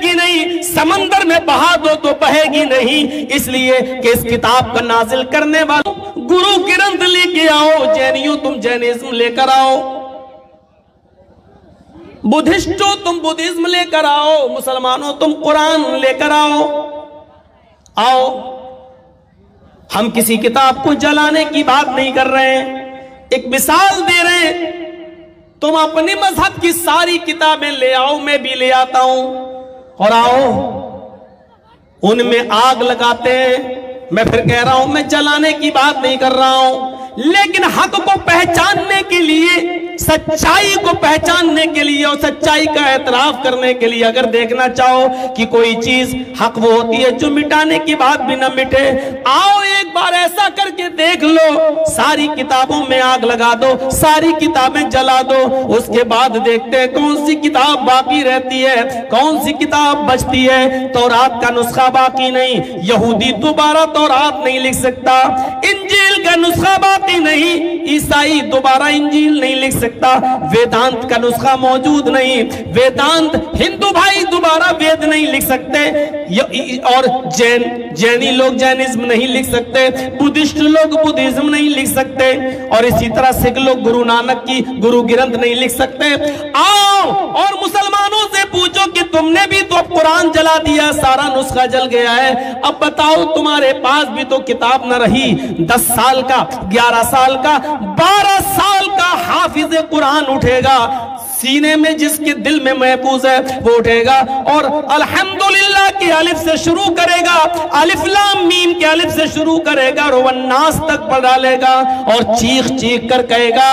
گی نہیں، سمندر میں بہا دو تو بہے گی نہیں، اس لیے کہ اس کتاب کا نازل کرنے والا گرو گرنتھ لے کے آؤ، جینیوں تم جینزم لے کر آؤ، بدھسٹوں تم بدھزم لے کر آؤ، مسلمانوں تم قرآن لے کر آؤ۔ ہم کسی کتاب کو جلانے کی بات نہیں کر رہے ہیں، ایک مثال دے رہے ہیں، تم اپنی مذہب کی ساری کتابیں لے آؤ، میں بھی لے آتا ہوں، اور آؤ ان میں آگ لگاتے ہیں۔ میں پھر کہہ رہا ہوں، میں جلانے کی بات نہیں کر رہا ہوں، لیکن حق کو پہچاننے کے لیے، سچائی کو پہچاننے کے لیے اور سچائی کا اعتراف کرنے کے لیے اگر دیکھنا چاہو کہ کوئی چیز حق وہ ہوتی ہے جو مٹانے کی بات بھی نہ مٹے، آؤ ایک بار ایسا کر کے دیکھ لو، ساری کتابوں میں آگ لگا دو، ساری کتابیں جلا دو، اس کے بعد دیکھتے ہیں کون سی کتاب باقی رہتی ہے، کون سی کتاب بچتی ہے۔ تورات کا نسخہ باقی نہیں، یہودی دوبارہ تورات نہیں لکھ سکتا، انجیل کا نسخہ باقی نہیں، عیسائی دوبارہ انجیل نہیں لکھ سکتا، ویدانت کا نسخہ موجود نہیں، ویدانت ہندو بھائی دوبارہ وید نہیں لکھ سکتے، اور جینی لوگ جینزم نہیں لکھ سکتے، بدھسٹ لوگ بدھزم نہیں لکھ سکتے، اور اسی طرح سکھ لوگ گرو نانک کی گرو گرنتھ نہیں لکھ سکتے۔ آؤ اور مسلمانوں سے پوچھو کہ تم نے بھی تو اب قرآن جلا دیا، سارا نسخہ جل گیا ہے، اب بتاؤ تمہارے پاس بھی تو کتاب نہ رہی، 10 سال کا، 11 سال کا، 12 سال کا حافظ قرآن اٹھے گا، سینے میں جس کے دل میں محفوظ ہے وہ اٹھے گا اور الحمدللہ کی الف سے شروع کرے گا، الف لام میم کے الف سے شروع کرے گا، والناس تک پڑھ ڈالے گا اور چیخ چیخ کر کہے گا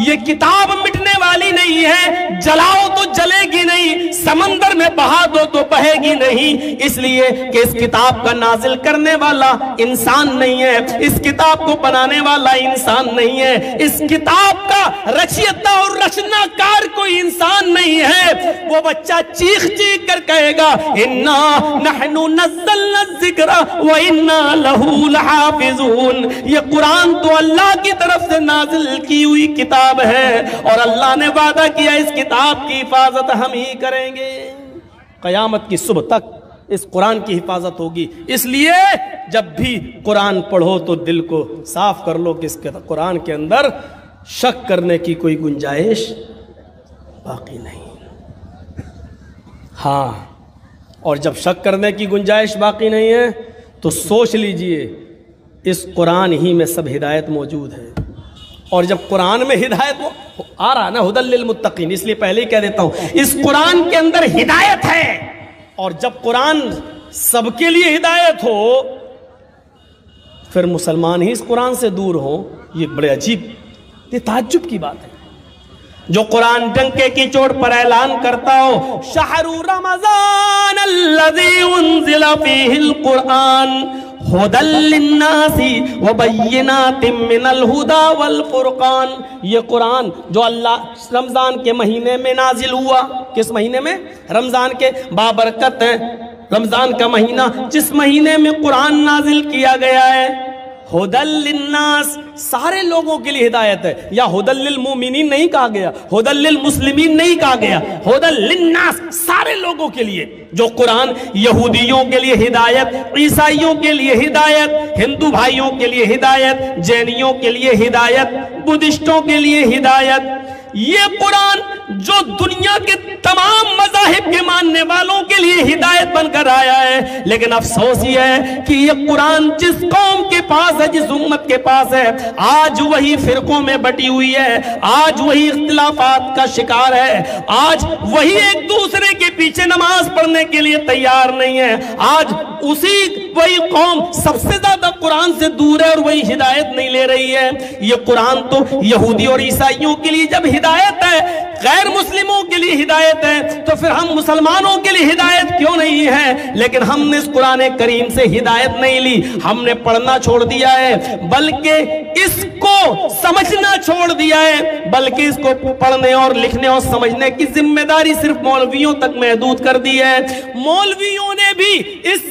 یہ کتاب مٹنے والی نہیں ہے، جلاؤ تو جلے گی نہیں، سمندر میں بہا دو تو بہے گی نہیں، اس لیے کہ اس کتاب کا نازل کرنے والا انسان نہیں ہے، اس کتاب کو بنانے والا انسان نہیں ہے، اس کتاب کا رچیتا اور رچنا کار کوئی انسان نہیں ہے۔ وہ بچہ چیخ چیخ کر کہے گا اِنَّا نَحْنُ نَزَّلْنَا الذِّكْرَ وَإِنَّا لَهُ لَحَافِظُونَ، یہ قرآن تو اللہ کی طرف سے نازل کی ہوئی کتاب ہے اور اللہ نے وعدہ کیا اس کتاب کی حفاظت ہم ہی کریں گے، قیامت کی صبح تک اس قرآن کی حفاظت ہوگی۔ اس لیے جب بھی قرآن پڑھو تو دل کو صاف کر لو کہ اس قرآن کے اندر شک کرنے کی کوئی گنجائش باقی نہیں۔ ہاں، اور جب شک کرنے کی گنجائش باقی نہیں ہے تو سوچ لیجئے اس قرآن ہی میں سب ہدایت موجود ہے، اور جب قرآن میں ہدایت آ رہا نا ھدی للمتقین، اس لیے پہلے ہی کہہ دیتا ہوں اس قرآن کے اندر ہدایت ہے، اور جب قرآن سب کے لیے ہدایت ہو پھر مسلمان ہی اس قرآن سے دور ہوں، یہ بڑے عجیب، یہ تعجب کی بات ہے۔ جو قرآن ڈنکے کی چوٹ پر اعلان کرتا ہو شہر رمضان الذی انزل فیہ القرآن ھدی للناس وبینات من الھدی والفرقان، یہ قرآن جو اللہ رمضان کے مہینے میں نازل ہوا، کس مہینے میں؟ رمضان کے، بابرکت ہے رمضان کا مہینہ، جس مہینے میں قرآن نازل کیا گیا ہے، ھدی للناس، سارے لوگوں کے لیے ہدایت ہے، یا ھدی للمؤمنین نہیں کہا گیا، ھدی للمسلمین نہیں کہا گیا، ھدی للناس، سارے لوگوں کے لیے۔ جو قرآن یہودیوں کے لیے ہدایت، عیسائیوں کے لیے ہدایت، ہندو بھائیوں کے لیے ہدایت، جینیوں کے لیے ہدایت، بدھسٹوں کے لیے ہدایت، یہ قرآن جو دنیا کے تمام مذاہب کے ماننے والوں کے لیے ہدایت بن کر آیا ہے، لیکن افسوس یہ ہے کہ یہ قرآن جس قوم کے پاس ہے، جس امت کے پاس ہے، آج وہی فرقوں میں بٹی ہوئی ہے، آج وہی اختلافات کا شکار ہے، آج وہی ایک دوسرے کے پیچھے نماز پڑھنے کے لیے تیار نہیں ہے، آج وہی قوم سب سے زیادہ قرآن سے دور ہے اور وہی ہدایت نہیں لے رہی ہے۔ یہ قرآن تو یہودی اور عیسائیوں کے لیے جب ہدایت ہے، غیر مسلموں کے لیے ہدایت ہے، تو پھر ہم مسلمانوں کے لیے ہدایت کیوں نہیں ہے؟ لیکن ہم نے اس قرآن کریم سے ہدایت نہیں لی، ہم نے پڑھنا چھوڑ دیا ہے، بلکہ اس کو سمجھنا چھوڑ دیا ہے، بلکہ اس کو پڑھنے اور لکھنے اور سمجھنے کی ذمہ داری صرف مولویوں تک محدود کر دی ہے۔ مولویوں نے بھی اس